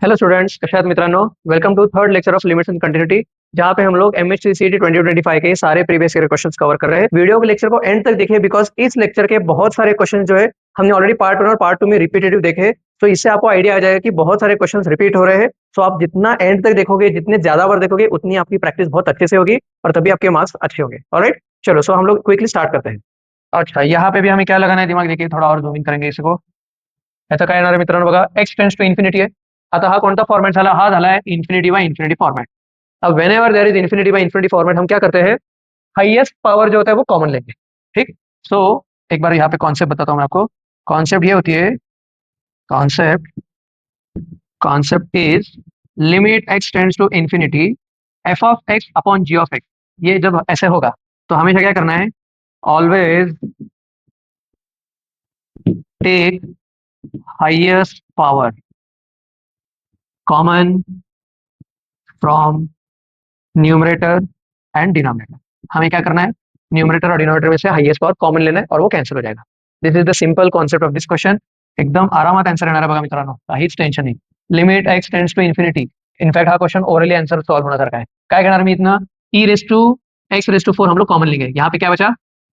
Hello students, कशा आहात मित्रांनो. Welcome to third lecture of limits and continuity, जहाँ पे हम लोग एमएससी सीईटी 2025 के सारे प्रीवियस ईयर क्वेश्चंस कवर कर रहे हैं. वीडियो के लेक्चर को एंड तक देखिए, बिकॉज इस लेक्चर के बहुत सारे क्वेश्चन जो है हमने ऑलरेडी पार्ट 1 और पार्ट 2 में रिपीटेटिव देखे. तो इससे आपको आइडिया आ जाएगा कि बहुत सारे क्वेश्चंस रिपीट हो रहे हैं. तो आप जितना एंड तक देखोगे, जितने ज्यादा बार देखोगे, उतनी आपकी प्रैक्टिस बहुत अच्छे से होगी और तभी आपके मार्क्स अच्छे होंगे. ऑलराइट, चलो सो हम लोग क्विकली स्टार्ट करते हैं. अच्छा, यहाँ पे भी हमें क्या लगाना है दिमाग, देखिए थोड़ा और जूमिंग करेंगे इसको. याचा काय येणार आहे मित्रांनो, बघा एक्स टेंड्स टू इन्फिनिटी आहे. आता हा कोणता फॉर्मेट झाला, हा झाला है इन्फिनिटी बाय इन्फिनिटी फॉर्मेट. अब whenever there is infinity by infinity format, हम क्या करते हैं, हाईएस्ट पावर जो होता है वो कॉमन लेंगे. ठीक. सो एक बार यहाँ पे कॉन्सेप्ट बताता हूँ मैं आपको. कॉन्सेप्ट ये होती है, concept concept is limit x tends to infinity f of x upon g of x. ये जब ऐसे होगा तो हमेशा क्या करना है, always take highest power common from numerator and denominator. हमें क्या करना है, न्यूमरेटर और डिनोमिनेटर में से हाईएस्ट पावर कॉमन लेना है और वो कैंसिल हो जाएगा. This is the simple concept of this question. एकदम आरामात आन्सर येणार आहे बघा मित्रांनो, काहीच टेन्शन नाही. Limit x tends to infinity. In fact हा क्वेश्चन ओरली आंसर सॉल्व होण्यासारखा आहे. काय घेणार मी इथनं, e raise to x raise to four हम लोग कॉमन लेंगे. यहाँ पे क्या बचा,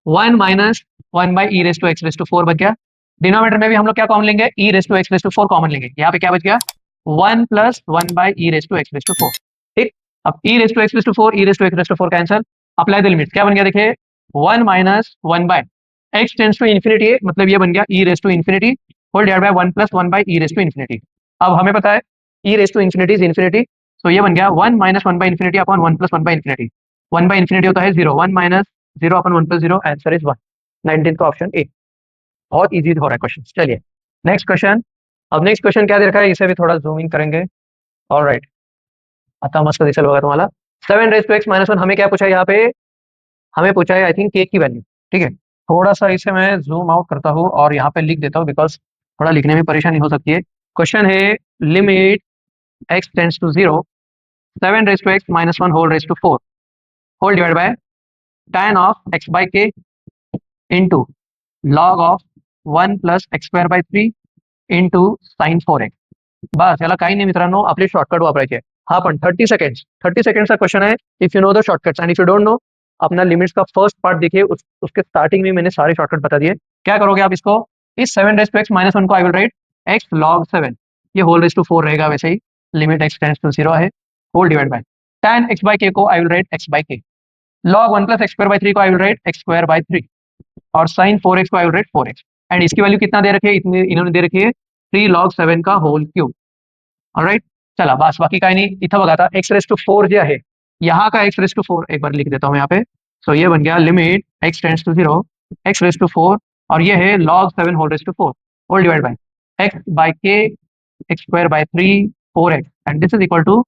1 minus 1 by e raise to x raise to four बच गया. डिनोमिनेटर में भी हम लोग क्या कॉमन लेंगे, e raise to x raise to four common लेंगे. यहाँ पे क्या बच गया, 1 plus 1 by e raise to x raise to four. ठीक. अब e raise to x raise to four, e raise to x raise to four cancel. Apply the limit, क्या बन गया देखिए, 1 minus 1 by x tends to infinity है, मतलब ये बन गया e raise to infinity whole divide by 1 plus 1 by e raise to infinity. अब हमें पता है e raise to infinity is infinity, तो ये बन गया 1 minus 1 by infinity upon 1 plus 1 by infinity. 1 by infinity होता है 0, 1 minus 0 upon 1 plus 0, answer is 1. 19 का ऑप्शन ए. बहुत इजी हो रहा है क्वेश्चन. चलिए नेक्स्ट क्वेश्चन. अब नेक्स्ट क्वेश्चन क्या दे रखा है, इसे भी थोड़ा जूमिंग करेंगे. ऑलराइट, आता मस्त दिसेल बघा तुम्हाला. 7 रेस टू एक्स माइनस 1, हमें क्या पूछा है यहाँ पे, हमें पूछा है आई थिंक के की वैल्यू. ठीक है, थोड़ा सा इसे मैं जूम आउट करता हूँ और यहाँ पे लिख देता हूँ, बिकॉज थोड़ा लिखने में परेशानी हो सकती है. क्वेश्चन है limit x tends to 0 7 raise to x minus 1 whole raise to 4 whole divide by tan of x by K into log of 1 plus x square by 3 into sine 4x. बस याला काही नाही मित्रांनो, आपले शॉर्टकट वापरायचे. हा पण 30 सेकंड्स का क्वेश्चन है. If you know the shortcuts and if you don't know, अपना लिमिट्स का फर्स्ट पार्ट देखिए, उसके स्टार्टिंग में मैंने सारे शॉर्टकट बता दिए. क्या करोगे आप इसको, इस 7 रेस टू एक्स माइनस 1 को I will write x log 7, ये होल रेस टू 4 रहेगा वैसे ही. लिमिट एक्स टेंड्स टू 0 है, whole divide by tan x by K को I will write x by K, log 1 plus x square by 3 को I will write x square by 3 और sine 4x को I will write 4x. And इसकी value कितना दे रखी है, इतनी इन्होंने दे रखी है 3 log 7 का होल क्यूब. ऑलराइट, चला बस बाकी काही नाही. इथं बघा आता एक्स रेस टू 4 जे आहे, यहाँ का एक्स रेस टू 4 एक बार लिख देता हूँ यहाँ पे. सो ये बन गया limit x tends to 0 x raise to 4 और ये है log 7 whole raise to 4 whole divide by x by K x square by 3 4x and this is equal to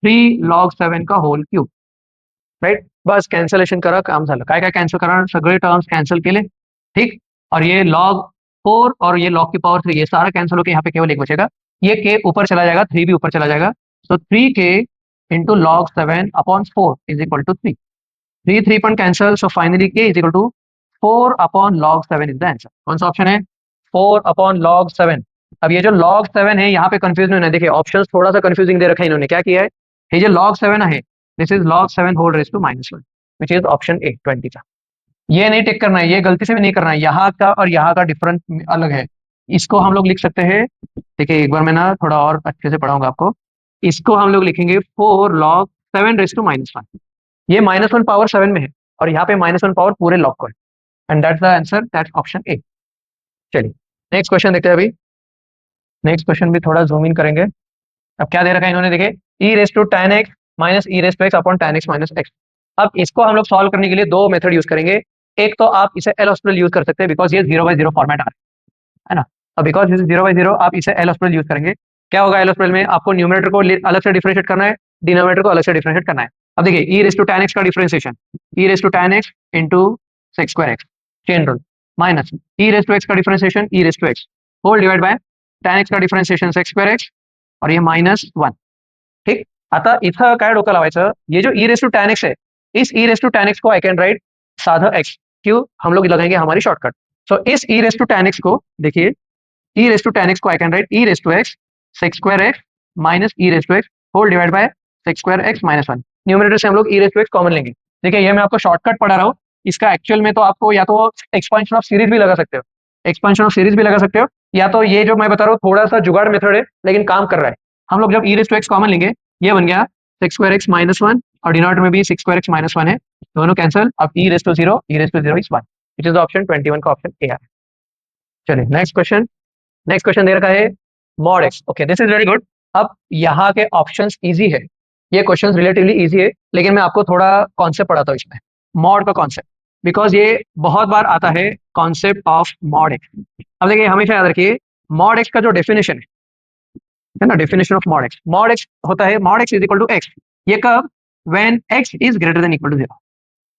3 log 7 का होल क्यूब. राइट, बस कॅन्सलेशन करा, काम झालं. काय काय कॅन्सल करा, सगळे टर्म्स कॅन्सल केले. ठीक. और ये log 4 और ये log की पावर 3, ये सारा कैंसिल होकर यहाँ पे केवल एक बचेगा. ये के ऊपर चला जाएगा, 3 भी ऊपर चला जाएगा. So 3k into log 7 upon 4 is equal to 3. 3 पण cancel, so finally k is equal to 4 upon log 7 is the answer. कौन सा ऑप्शन है, 4 अपॉन log 7. अब ये जो log 7 है, यहाँ पे कंफ्यूज नहीं होना. देखिए ऑप्शन थोड़ा सा कंफ्यूजिंग दे रखा है इन्होंने. क्या किया है, ये जो log 7 है, this is log 7 whole raise to -1 which is option A 20 का. ये नहीं टिक करना है, ये गलती से भी नहीं करना है. यहाँ का और यहाँ का डिफरेंस अलग है. इसको हम लोग लिख सकते हैं, देखिए एक बार मैं ना थोड़ा और अच्छे से पढ़ाऊंगा आपको. इसको हम लोग लिखेंगे 4 log 7 रेस टू -1. ये -1 पावर 7 में है और यहाँ पे -1 पावर पूरे लॉग को है. And that's the answer, that's option A. चलिए नेक्स्ट क्वेश्चन देखते हैं. अभी नेक्स्ट क्वेश्चन भी थोड़ा जूम इन करेंगे. अब क्या दे रखा है इन्होंने, देखिए e raise to tan x minus e raise to x upon tan x minus x. अब इसको हम लोग सॉल्व करने के लिए दो मेथड यूज करेंगे. एक तो आप इसे एल हॉस्पिटल यूज कर सकते हैं, बिकॉज ये 0/0 फॉर्मेट आ रहा है ना. अब बिकॉज 0/0 आप इसे एल हॉस्पिटल यूज करेंगे. क्या होगा, एल हॉस्पिटल में आपको न्यूमरेटर को अलग से डिफरेंशिएट करना है, डिनोमिनेटर को अलग से डिफरेंशिएट करना है. अब देखिए e raise to tan x का differentiation, e raise to tan x into sec square x chain rule, minus e raise to x का differentiation e raise to x whole divide by tan x का differentiation sec square x और ये -1. ठीक. आता इथं काय डोकं लावायचं, ये जो ई रेस टू tan x है, इस e raise to tan x को आई कैन राइट साधा x. क्यों, हम लोग लगाएंगे हमारी शॉर्टकट. सो इस e raise to tan x को देखिए, e raise to tan x को I can write e raise to x sec square x minus e raise to x whole divide by sec square x minus one. Numerator से हम लोग e raise to x common लेंगे। देखिए ये मैं आपको shortcut पढ़ा रहा हूँ, इसका एक्चुअल में तो आपको या तो एक्सपेंशन ऑफ सीरीज भी लगा सकते हो, एक्सपेंशन ऑफ सीरीज भी लगा सकते हो, या तो ये जो मैं बता रहा हूँ थोड़ा सा जुगाड़ मेथड है लेकिन काम कर रहा है। हम लोग जब e raise to x common लेंगे, ये बन गया sec square x minus one और डिनोमिनेटर में भी sec square x minus one है, दोनों कैंसिल। अब e raise to zero is one, which is the option 21 का ऑप्शन ए है। चलिए नेक्स्ट क्वेश्चन। नेक्स्ट क्वेश्चन दे रखा है mod x. Okay this is very good. अब यहाँ के ऑप्शंस इजी है, ये क्वेश्चन रिलेटिवली इजी है, लेकिन मैं आपको थोड़ा कॉन्सेप्ट पढ़ाता हूँ इसमें, मॉड का कॉन्सेप्ट, बिकॉज ये बहुत बार आता है कॉन्सेप्ट ऑफ मॉड एक्स। अब देखिए हमेशा याद रखिए मॉड एक्स का जो डेफिनेशन है ना, डेफिनेशन ऑफ मॉड एक्स होता है mod x is equal to x, ये कब, when x is greater than equal to zero,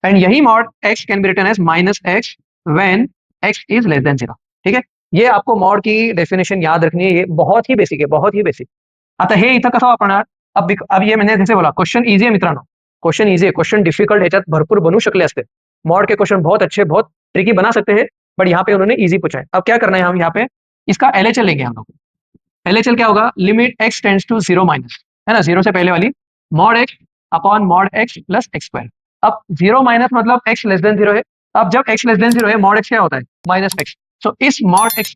and यही mod x can be written as minus x when x is less than zero. ठीक है, ये आपको mod की डेफिनेशन याद रखनी है, ये बहुत ही बेसिक है, बहुत ही बेसिक। आता हे इथं कसं वापरणार, अब ये मैंने जैसे बोला क्वेश्चन इजी है मित्रांनो, क्वेश्चन इजी है, क्वेश्चन डिफिकल्ट ह्याच्यात भरपूर बनू शकले असते, मॉड के क्वेश्चन बहुत अच्छे बहुत ट्रिकी बना सकते हैं, बट यहाँ पे उन्होंने इजी पूछा है। अब क्या करना है, हम यहाँ पे इसका एलएचएल लेंगे हम लोग। एलएचएल क्या होगा, limit x tends to zero minus, है ना, जीरो से पहले वाली, mod x upon mod x plus x square. अब जीरो माइनस मतलब एक्स लेस देन जीरो है, अब जब एक्स लेस देन जीरो है मॉड एक्स क्या होता है, माइनस एक्स। सो इस मॉड एक्स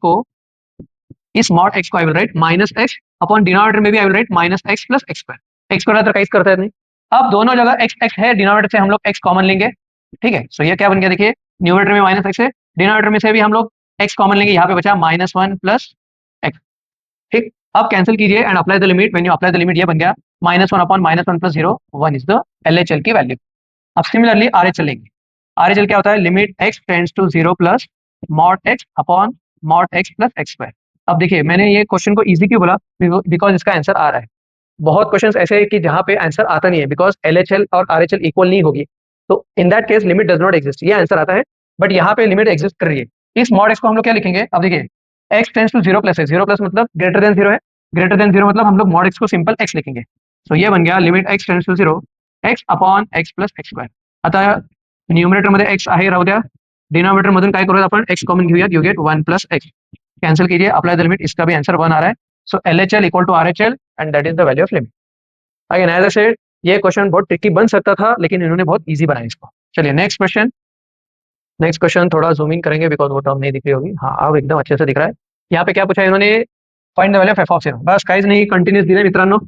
को I will right minus x upon denominator में भी आई will right minus x plus x square. X square तो करता है नहीं, अब दोनों जगह एक्स एक्स है, डिनोमिनेटर से हम लोग एक्स कॉमन लेंगे। ठीक है, सो ये क्या बन गया, देखिए न्यूमरेटर में माइनस एक्स है, डिनोमिनेटर में से भी हम लोग एक्स कॉमन लेंगे, यहाँ पे बचा माइनस वन प्लस एक्स। ठीक, अब कैंसिल कीजिए and apply the limit, when you apply the limit ये बन गया minus one upon minus one plus zero, one is the LHL की वैल्यू। अब सिमिलरली आरएचएल लेंगे, आरएचएल क्या होता है, limit x tends to zero plus mod x upon mod x plus x square. अब देखिए मैंने ये क्वेश्चन को इजी क्यों बोला, बिकॉज इसका आंसर आ रहा है। बहुत क्वेश्चंस ऐसे हैं कि जहां पे आंसर आता नहीं है, बिकॉज एलएचएल और आरएचएल इक्वल नहीं होगी, तो in that case limit does not exist, ये आंसर आता है, बट यहाँ पे लिमिट एग्जिस्ट कर रही है। इस मॉड एक्स को हम लोग क्या लिखेंगे, अब देखिए x tends to zero plus है, जीरो प्लस मतलब ग्रेटर देन जीरो है, ग्रेटर देन जीरो मतलब हम लोग मॉड एक्स को सिंपल एक्स लिखेंगे। सो ये बन गया limit x tends to zero x upon x plus x square. आता न्यूमरेटर मध्ये एक्स आहे राहू द्या, डिनोमिनेटर मधून काय करूया आपण, एक्स कॉमन घेऊयात, you get one plus x, cancel कीजिए अप्लाई द लिमिट, इसका भी आंसर वन आ रहा है। So LHL equal to RHL and that is the value of limit. Again as I said ये क्वेश्चन बहुत ट्रिकी बन सकता था, लेकिन इन्होंने बहुत इजी बनाया इसको। चलिए नेक्स्ट क्वेश्चन। नेक्स्ट क्वेश्चन थोड़ा जूम इन करेंगे बिकॉज वो टर्म नहीं दिख रही होगी, हाँ अब एकदम अच्छे से दिख रहा है। यहाँ पे क्या पूछा है इन्होंने, find the value of f of zero, बस काहीच नाही, कंटिन्यूस दिले मित्रांनो,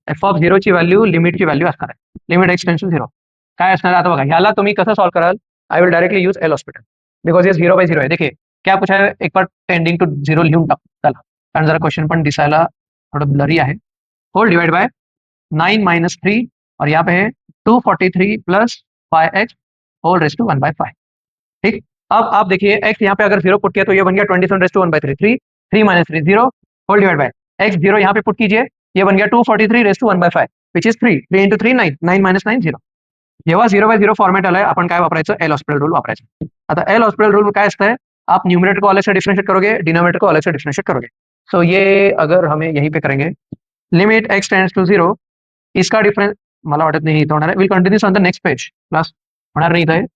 एफ ऑफ झिरोची व्हॅल्यू लिमिटची व्हॅल्यू असणार आहे, limit x tends to zero काय असणार आहे आता बघा, ह्याला तुम्ही कसं सॉल्व कराल, I will directly use L hospital, because ये जीरो बाय जीरो है। देखिए क्या पूछा है, एक बार टेंडिंग टू जीरो लिहून टाकू चला, कारण जरा क्वेश्चन पण दिसायला थोडं ब्लरी आहे। होल डिवाइड बाय 9 माइनस 3 और यहाँ पे है 243 plus 5x whole raise to 1/5। ठीक, अब आप देखिए x यहाँ पे अगर जीरो पुट किया तो ये बन गया 27 raise to 1/3, 3 minus 3 zero whole divide by x zero यहाँ पे पुट कीजिए, ये बन गया 243 raise to 1/5 which is 3 into 3 9, 9 minus 9 zero. जेव्हा झिरो बाय झिरो फॉर्मॅट आलाय आपण काय वापरायचं, एल हॉस्पिटल रूल वापरायचं। आता एल हॉस्पिटल रूल काय असतं है, आप न्यूमरेटर को अलग से डिफरेंशिएट करोगे, डिनोमिनेटर को अलग से डिफरेंशिएट करोगे। सो ये अगर हमें यहीं पे करेंगे, limit x tends to zero, इसका डिफरेंस मला वाटत नहीं इथं होणार आहे, will continuous on the next page, plus होणार नहीं इथं,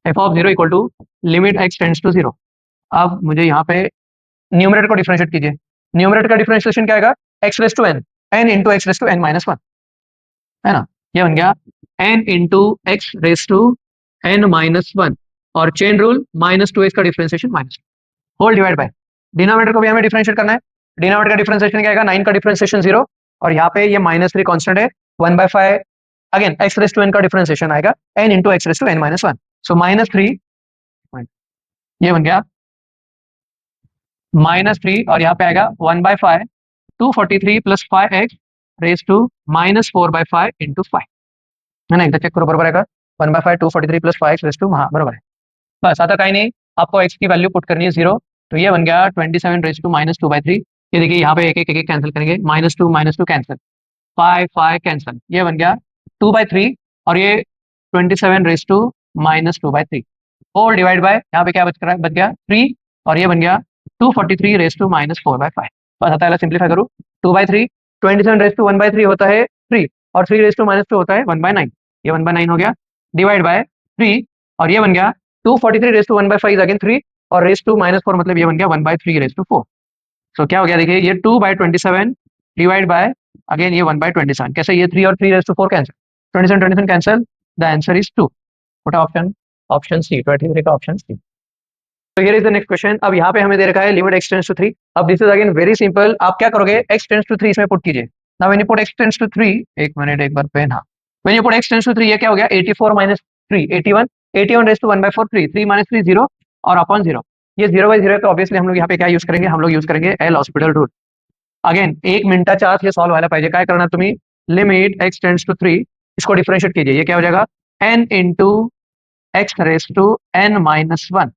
f of zero equal to limit x tends to zero. अब मुझे यहाँ पे न्यूमरेटर को डिफरेंशिएट कीजिए, न्यूमरेटर का डिफरेंशिएशन क्या आएगा, x raise to n into x raise to n minus one, है ना, ये बन गया n into x raise to n minus one, और chain rule minus two x का differentiation minus whole divide by, denominator को भी हमें डिफरेंशिएट करना है, डिनोमिनेटर का डिफरेंशिएशन क्या आएगा, 9 का डिफरेंशिएशन जीरो, और यहाँ पे ये माइनस 3 कॉन्स्टेंट है, 1/5 again x raise to n का डिफरेंशिएशन आएगा n into x raise to n minus one, so minus 3, ये बन गया माइनस 3 और यहाँ पे आएगा 1/5 243 plus 5x raise to minus 4/5 into 5, है ना, एकदा चेक करो बरोबर आहे का, 1/5 243 प्लस 5x रेस टू, हाँ बरोबर है। बस आता काही नहीं, आपको x की वैल्यू पुट करनी है जीरो, तो ये बन गया 27 रेस टू माइनस 2/3, ये देखिए यहाँ पे एक एक कैंसिल करेंगे, माइनस टू कैंसिल, 5 कैंसिल, ये बन गया 2/3 और ये 27 raise to minus 2/3 whole divide by, यहाँ पे क्या बच गया 3 और ये बन गया 243 रेस टू माइनस 4/5। बस आता है सिंप्लीफाई करूँ, 2/3 27 रेस टू 1/3 होता है 3 और 3 रेस टू माइनस 2 होता है 1/9, ये 1/9 हो गया, डिवाइड बाय 3 और ये बन गया 243 रेस टू 1/5 इज अगेन 3 और रेस टू माइनस 4 मतलब ये बन गया 1/3 रेस टू 4। सो क्या हो गया देखिए, ये 2/27 डिवाइड बाय अगेन ये 1/27 कैसे, ये 3 और 3 cancel, 27 cancel, the answer is 2। What option, option C, 23 का ऑप्शन सी। तो here is the next question. अब यहाँ पे हमें दे रखा है लिमिट x टेंड्स टू 3। अब this is again very simple, आप क्या करोगे, x टेंड्स टू 3 इसमें पुट कीजिए। Now when you put x tends to 3, एक मिनट एक बार पेन, हाँ, when you put x tends to 3 ये क्या हो गया, 84 माइनस 3 81, 81 रेज़ टू 1/4 3, 3 माइनस 3 0 और अपॉन 0, ये 0/0 है तो ऑब्वियसली हम लोग यहाँ पे क्या यूज करेंगे, हम लोग यूज करेंगे एल हॉस्पिटल रूल। अगेन 1 मिनिटाच्या आत हे सॉल्व व्हायला पाहिजे। काय करणार तुम्ही, लिमिट x टेंड्स टू 3, इसको डिफरेंशिएट कीजिए, ये क्या हो जाएगा n into x raise to n minus 1,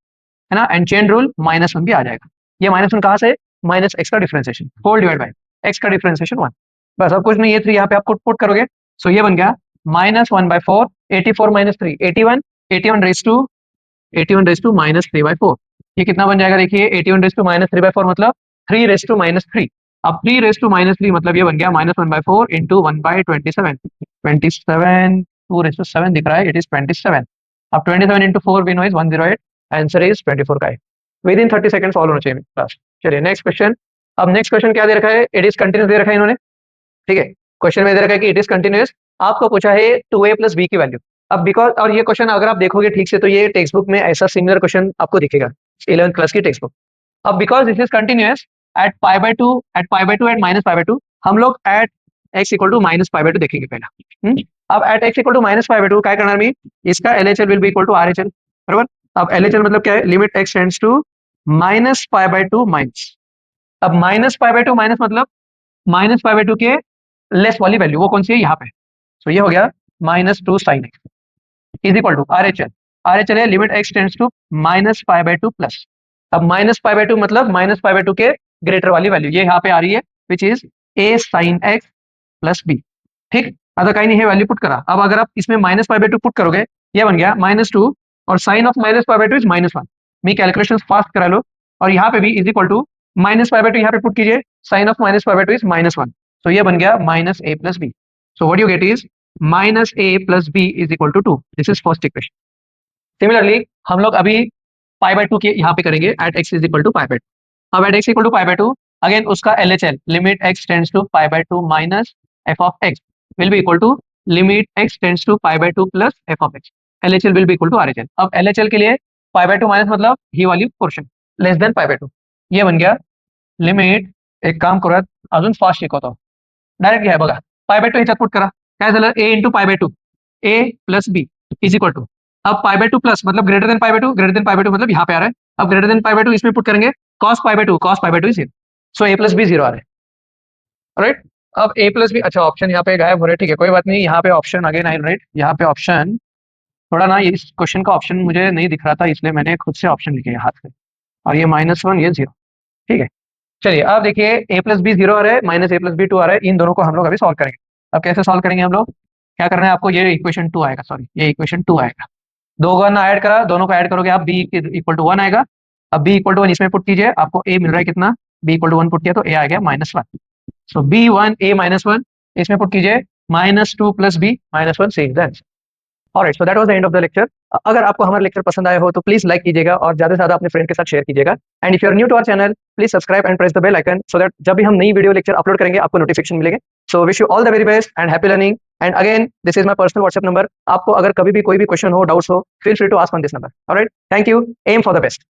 है ना, एंड चेन रूल -1 भी आ जाएगा। ये -1 कहां से, माइनस एक्स का differentiation whole divide by x का डिफरेंशिएशन 1, बस अब कुछ नहीं, ये 3 यहाँ पे आप पुट करोगे, सो ये बन गया -1/4, 84 माइनस 3 81, 81 रेज़ टू -3/4, ये कितना बन जाएगा देखिए, 81 रेज़ टू -3/4 मतलब 3 रेज़ टू -3। अब 3 रेज़ टू -3 मतलब ये बन गया -1/4 इंटू 1/27, 27 2 रेज़ टू 7 दिख रहा है, इट इज 27। अब 27 into 4 we know is 108, answer is 24 का है। विद इन 30 सेकंड सॉल्व होना चाहिए क्लास। चलिए नेक्स्ट क्वेश्चन। अब नेक्स्ट क्वेश्चन क्या दे रखा है, इट इज कंटिन्यूस दे रखा है इन्होंने, ठीक है। क्वेश्चन में दे रखा है कि इट इज कंटिन्यूस, आपको पूछा है 2a प्लस बी की वैल्यू। अब बिकॉज, और ये क्वेश्चन अगर आप देखोगे ठीक से तो ये टेक्स्ट बुक में ऐसा सिमिलर क्वेश्चन आपको दिखेगा 11th क्लास की टेक्स्ट बुक। अब because this is continuous at π/2, at -π/2, हम लोग एट x इक्वल टू -π/2 देखेंगे पहला। अब एट x इक्वल टू -π/2 क्या करना है, इसका LHL will be equal to RHL, बराबर। अब LHL मतलब क्या है, limit x tends to -π/2 minus, अब -π/2 माइनस मतलब -π/2 के लेस वाली वैल्यू, वो कौन सी है यहाँ पे, तो ये हो गया -2 sin x is equal to RHL, RHL है limit x tends to -π/2 plus, अब -π/2 मतलब -π/2 के ग्रेटर वाली वैल्यू ये यहाँ पे आ रही है, which is a sin x plus b, ठीक। अगर कहीं नहीं है वैल्यू पुट करा, अब अगर आप इसमें -π/2 पुट करोगे, ये बन गया -2 और साइन ऑफ -π/2 इज -1, मी कैलकुलेशन फास्ट करा लो, और यहाँ पे भी इज इक्वल टू -π/2 यहाँ पे पुट कीजिए, साइन ऑफ -π/2 इज -1, तो ये बन गया -a प्लस बी, so what you get is -a plus b is equal to 2, this is first equation. Similarly हम लोग अभी π/2 के यहाँ पे करेंगे at x is equal to π/2। अब at x equal to π/2 again उसका LHL limit x tends to π/2 minus f of x will be equal to limit x tends to π/2 plus f of x, LHL will be equal to RHL। अब LHL के लिए π/2 minus मतलब ही वाली portion less than π/2, ये बन गया limit, एक काम करूयात अजून फास्ट शिकवतो, डायरेक्ट घ्या बघा, π/2 ह्याच्यात पुट करा, काय झालं a into π/2, a plus b is equal to, अब π/2 प्लस मतलब ग्रेटर देन π/2, ग्रेटर देन π/2 मतलब यहाँ पे आ रहा है, अब ग्रेटर देन π/2 इसमें पुट करेंगे cos π/2 is 0, so a plus B 0 आ रहा है, राइट। अब a प्लस बी, अच्छा ऑप्शन यहाँ पे गायब हो रहे, ठीक है कोई बात नहीं, यहाँ पे ऑप्शन अगेन आई राइट, यहाँ पे ऑप्शन थोड़ा ना, इस क्वेश्चन का ऑप्शन मुझे नहीं दिख रहा था इसलिए मैंने खुद से ऑप्शन लिखे हाथ से, और ये -1 ये 0, ठीक है। चलिए अब देखिए a प्लस बी 0 आ रहा है, -a प्लस बी 2 आ रहा है, इन दोनों को हम लोग अभी सॉल्व करेंगे। अब कैसे सॉल्व करेंगे हम लोग, क्या करना है आपको, ये इक्वेशन 2 आएगा, सॉरी ये इक्वेशन 2 आएगा, दो का ना ऐड करा, दोनों को ऐड करोगे आप, b इक्वल टू 1 आएगा, अब b इक्वल टू 1 इसमें पुट कीजिए, आपको a मिल रहा है कितना, b इक्वल टू 1 पुट किया तो a आ गया -1, सो b1 a -1 इसमें पुट कीजिए, -2 plus b -1 same the answer. Alright, so that was the end of the lecture. अगर आपको हमारा लेक्चर पसंद आया हो तो प्लीज लाइक कीजिएगा और ज्यादा से ज्यादा अपने फ्रेंड के साथ शेयर कीजिएगा, and if you are new to our channel please subscribe and press the bell icon so that जब भी हम नई वीडियो लेक्चर अपलोड करेंगे आपको नोटिफिकेशन मिलेंगे। So wish you all the very best and happy learning, and again this is my personal WhatsApp number, आपको अगर कभी भी कोई भी क्वेश्चन हो, डाउट्स हो, feel free to ask on this number. Alright, thank you, aim for the best.